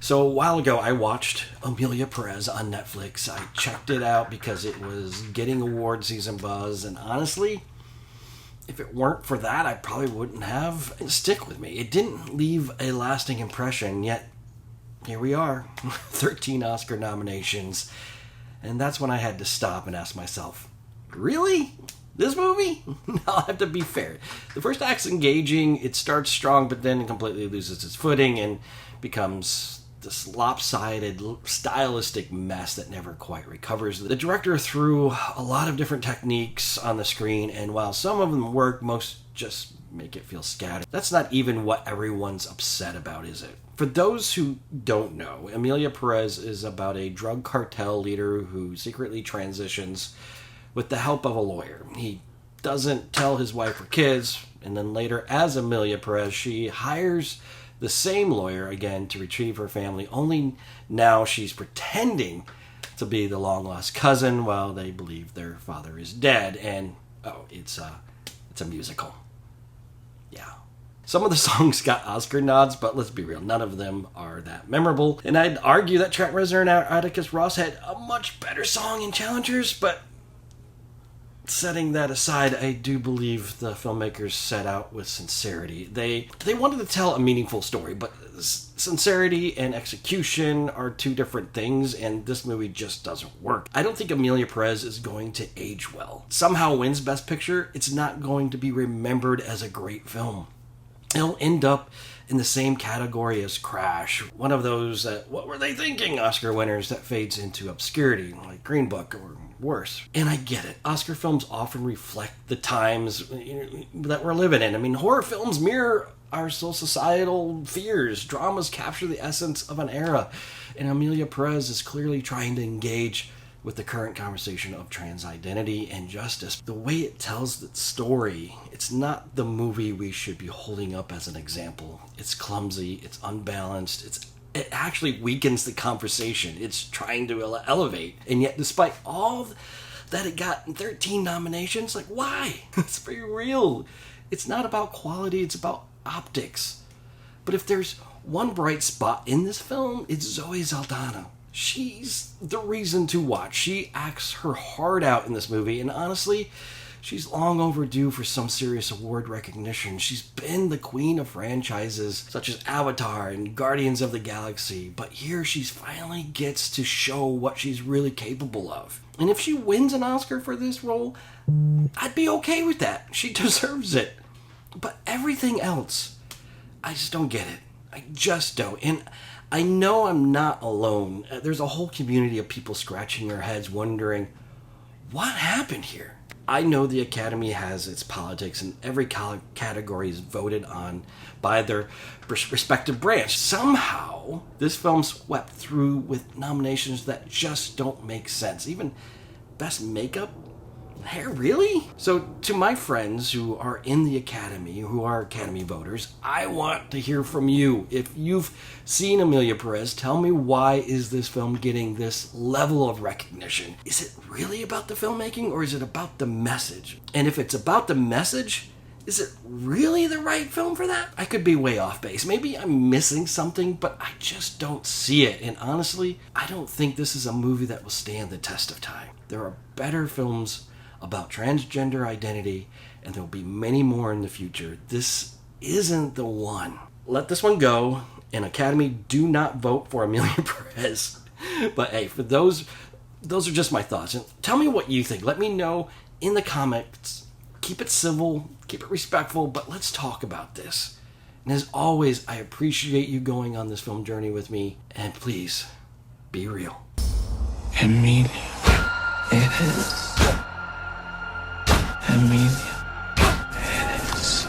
So a while ago, I watched Emilia Perez on Netflix. I checked it out because it was getting award season buzz, and honestly, if it weren't for that, I probably wouldn't have. Stick with me. It didn't leave a lasting impression, yet here we are, 13 Oscar nominations, and that's when I had to stop and ask myself, really? This movie? I'll have to be fair. The first act's engaging, it starts strong, but then it completely loses its footing and becomes this lopsided, stylistic mess that never quite recovers. The director threw a lot of different techniques on the screen, and while some of them work, most just make it feel scattered. That's not even what everyone's upset about, is it? For those who don't know, Emilia Perez is about a drug cartel leader who secretly transitions with the help of a lawyer. He doesn't tell his wife or kids, and then later, as Emilia Perez, she hires the same lawyer again to retrieve her family, only now she's pretending to be the long-lost cousin while they believe their father is dead. And, it's a musical. Yeah. Some of the songs got Oscar nods, but let's be real, none of them are that memorable. And I'd argue that Trent Reznor and Atticus Ross had a much better song in Challengers, but setting that aside, I do believe the filmmakers set out with sincerity. They wanted to tell a meaningful story, but sincerity and execution are two different things, and this movie just doesn't work. I don't think Emilia Perez is going to age well. Somehow wins Best Picture, it's not going to be remembered as a great film. It'll end up in the same category as Crash, one of those what were they thinking Oscar winners that fades into obscurity, like Green Book or worse. And I get it. Oscar films often reflect the times that we're living in. I mean, horror films mirror our societal fears. Dramas capture the essence of an era. And Emilia Perez is clearly trying to engage with the current conversation of trans identity and justice. The way it tells the story, it's not the movie we should be holding up as an example. It's clumsy, it's unbalanced, it actually weakens the conversation it's trying to elevate. And yet, despite all that it got 13 nominations, like, why? It's very real. It's not about quality, it's about optics. But if there's one bright spot in this film, it's Zoe Saldana. She's the reason to watch. She acts her heart out in this movie, and honestly, she's long overdue for some serious award recognition. She's been the queen of franchises such as Avatar and Guardians of the Galaxy, but here she finally gets to show what she's really capable of. And if she wins an Oscar for this role, I'd be okay with that. She deserves it. But everything else, I just don't get it. I just don't. And I know I'm not alone. There's a whole community of people scratching their heads wondering, what happened here? I know the Academy has its politics, and every category is voted on by their respective branch. Somehow, this film swept through with nominations that just don't make sense. Even Best Makeup? Hair, really? So, to my friends who are in the Academy, who are Academy voters, I want to hear from you. If you've seen Emilia Perez, tell me, why is this film getting this level of recognition? Is it really about the filmmaking, or is it about the message? And if it's about the message, is it really the right film for that? I could be way off base. Maybe I'm missing something, but I just don't see it. And honestly, I don't think this is a movie that will stand the test of time. There are better films about transgender identity, and there will be many more in the future. This isn't the one. Let this one go, and Academy, do not vote for Emilia Perez. But hey, for those are just my thoughts. And tell me what you think. Let me know in the comments. Keep it civil, keep it respectful, but let's talk about this. And as always, I appreciate you going on this film journey with me, and please, be real. Emilia, it is.